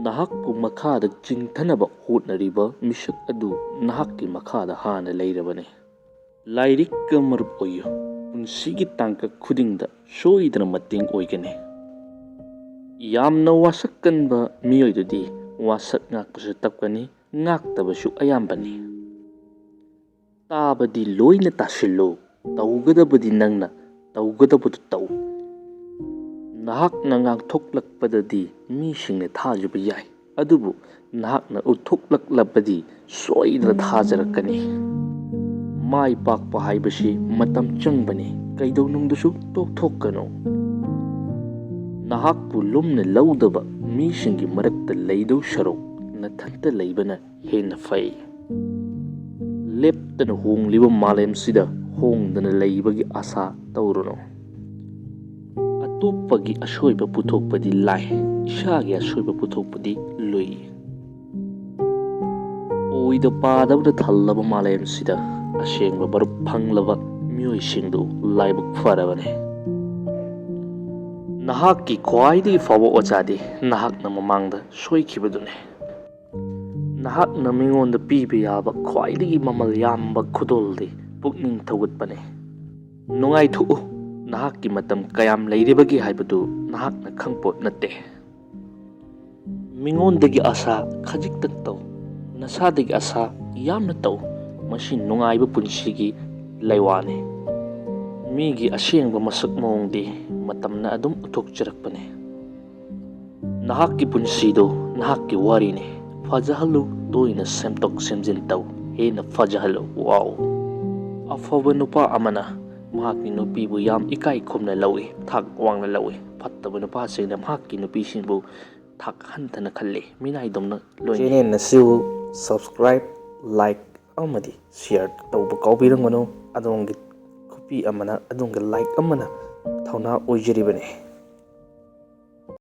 ꯅꯍꯥꯛꯄꯨ ꯃꯈꯥꯗ ꯆꯤꯡꯊꯅꯕ ꯍꯣꯠꯅꯔꯤꯕ ꯃꯤꯁꯛ ꯑꯗꯨ ꯅꯍꯥꯛꯀꯤ ꯃꯈꯥꯗ ꯍꯥꯟꯅ ꯂꯩꯔꯕꯅꯤ꯫ ꯂꯥꯏꯔꯤꯛꯀ ꯃꯔꯨꯞ ꯑꯣꯏꯌꯨ, ꯄꯨꯟꯁꯤꯒꯤ ꯇꯥꯡꯀꯛ ꯈꯨꯗꯤꯡꯗ ꯁꯣꯏꯗꯅ ꯃꯇꯦꯡ ꯑꯣꯏꯒꯅꯤ꯫ ꯌꯥꯝꯅ ꯋꯥꯁꯛꯀꯟꯕ ꯃꯤꯑꯣꯏꯗꯨꯗꯤ ꯋꯥꯁꯛ ꯉꯥꯛꯄꯁꯨ ꯇꯞꯀꯅꯤ, ꯉꯥꯛꯇꯕꯁꯨ ꯑꯌꯥꯝꯕꯅꯤ꯫ ꯇꯥꯕꯗꯤ ꯂꯣꯏꯅ ꯇꯥꯁꯤꯜꯂꯨ, ꯇꯧꯒꯗꯕꯗꯤ ꯅꯪꯅ ꯇꯧꯒꯗꯕꯗꯨ ꯇꯧ꯫ ꯅꯍꯥꯛꯅ ꯉꯥꯡꯊꯣꯛꯂꯛꯄꯗꯗꯤ ꯃꯤꯁꯤꯡꯅ ꯊꯥꯖꯕ ꯌꯥꯏ, ꯑꯗꯨꯕꯨ ꯅꯍꯥꯛꯅ ꯎꯠꯊꯣꯛꯂꯛꯂꯕꯗꯤ ꯁꯣꯏꯗꯅ ꯊꯥꯖꯔꯛꯀꯅꯤ꯫ ꯃꯥꯏ ꯄꯥꯛꯄ ꯍꯥꯏꯕꯁꯤ ꯃꯇꯝ ꯆꯪꯕꯅꯤ, ꯀꯩꯗꯧꯅꯨꯡꯗꯁꯨ ꯇꯣꯛꯊꯣꯛꯀꯅꯨ꯫ ꯅꯍꯥꯛꯄꯨ ꯂꯨꯝꯅ ꯂꯧꯗꯕ ꯃꯤꯁꯤꯡꯒꯤ ꯃꯔꯛꯇ ꯂꯩꯗꯧ ꯁꯔꯨꯛ ꯅꯊꯟꯇ ꯂꯩꯕꯅ ꯍꯦꯟꯅ ꯐꯩ꯫ ꯂꯦꯞꯇꯅ ꯍꯣꯡꯂꯤꯕ ꯃꯥꯂꯦꯝꯁꯤꯗ ꯍꯣꯡꯗꯅ ꯂꯩꯕꯒꯤ ꯑꯥꯁꯥ ꯇꯧꯔꯨꯅꯨ꯫ ꯑꯇꯣꯞꯄꯒꯤ ꯑꯁꯣꯏꯕ ꯄꯨꯊꯣꯛꯄꯗꯤ ꯂꯥꯏ, ꯏꯁꯥꯒꯤ ꯑꯁꯣꯏꯕ ꯄꯨꯊꯣꯛꯄꯗꯤ ꯂꯨꯏ꯫ ꯑꯣꯏꯗ ꯄꯥꯗꯕꯗ ꯊꯜꯂꯕ ꯃꯥꯂꯦꯝꯁꯤꯗ ꯑꯁꯦꯡꯕ ꯃꯔꯨꯞ ꯐꯪꯂꯕ ꯃꯤꯑꯣꯏꯁꯤꯡꯗꯨ ꯂꯥꯏꯕꯛ ꯐꯔꯕꯅꯤ꯫ ꯅꯍꯥꯛꯀꯤ ꯈ꯭ꯋꯥꯏꯗꯒꯤ ꯐꯕ ꯑꯣꯖꯥꯗꯤ ꯅꯍꯥꯛꯅ ꯃꯃꯥꯡꯗ ꯁꯣꯏꯈꯤꯕꯗꯨꯅꯤ꯫ ꯅꯍꯥꯛꯅ ꯃꯤꯉꯣꯟꯗ ꯄꯤꯕ ꯌꯥꯕ ꯈ꯭ꯋꯥꯏꯗꯒꯤ ꯃꯃꯜ ꯌꯥꯝꯕ ꯈꯨꯗꯣꯜꯗꯤ ꯄꯨꯛꯅꯤꯡ ꯊꯧꯒꯠꯄꯅꯤ꯫ ꯅꯨꯡꯉꯥꯏꯊꯣꯛꯎ, ꯅꯍꯥꯛꯀꯤ ꯃꯇꯝ ꯀꯌꯥꯝ ꯂꯩꯔꯤꯕꯒꯦ ꯍꯥꯏꯕꯗꯨ ꯅꯍꯥꯛꯅ ꯈꯪꯄꯣꯠ ꯅꯠꯇꯦ꯫ ꯃꯤꯉꯣꯟꯗꯒꯤ ꯑꯥꯁꯥ ꯈꯖꯤꯛꯇꯪ ꯇꯧ, ꯅꯁꯥꯗꯒꯤ ꯑꯥꯁꯥ ꯌꯥꯝꯅ ꯇꯧ꯫ ꯃꯁꯤ ꯅꯨꯡꯉꯥꯏꯕ ꯄꯨꯟꯁꯤꯒꯤ ꯂꯩꯋꯥꯅꯤ꯫ ꯃꯤꯒꯤ ꯑꯁꯦꯡꯕ ꯃꯁꯛ ꯃꯑꯣꯡꯗꯤ ꯃꯇꯝꯅ ꯑꯗꯨꯝ ꯎꯠꯊꯣꯛꯆꯔꯛꯄꯅꯤ꯫ ꯅꯍꯥꯛꯀꯤ ꯄꯨꯟꯁꯤꯗꯨ ꯅꯍꯥꯛꯀꯤ ꯋꯥꯔꯤꯅꯤ, ꯐꯖꯍꯜꯂꯨ, ꯇꯣꯏꯅ ꯁꯦꯝꯗꯣꯛ ꯁꯦꯝꯖꯤꯟ ꯇꯧ, ꯍꯦꯟꯅ ꯐꯖꯍꯜꯂꯨ꯫ ꯋꯥꯎ! ꯑꯐꯕ ꯅꯨꯄꯥ ꯑꯃꯅ ꯃꯍꯥꯛꯀꯤ ꯅꯨꯄꯤꯕꯨ ꯌꯥꯝ ꯏꯀꯥꯏ ꯈꯨꯝꯅ ꯂꯧꯏ, ꯊꯥꯛ ꯋꯥꯡꯅ ꯂꯧꯏ꯫ ꯐꯠꯇꯕ ꯅꯨꯄꯥꯁꯤꯡꯅ ꯃꯍꯥꯛꯀꯤ ꯅꯨꯄꯤꯁꯤꯡꯕꯨ ꯊꯥꯛ ꯍꯟꯊꯅ ꯈꯜꯂꯤ, ꯃꯤꯅꯥꯏꯗꯧꯅ ꯂꯣꯏꯅꯩ꯫ ꯆꯦꯅꯦꯜ ꯑꯁꯤꯕꯨ ꯁꯕꯁꯀ꯭ꯔꯥꯏꯕ, ꯂꯥꯏꯛ ꯑꯃꯗꯤ ꯁꯤꯌꯔ ꯇꯧꯕ ꯀꯥꯎꯕꯤꯔꯝꯒꯅꯨ꯫ ꯑꯗꯣꯝꯒꯤ ꯈꯨꯄꯤ ꯑꯃꯅ, ꯑꯗꯣꯝꯒꯤ ꯂꯥꯏꯛ ꯑꯃꯅ ꯊꯧꯅꯥ ꯑꯣꯏꯖꯔꯤꯕꯅꯤ꯫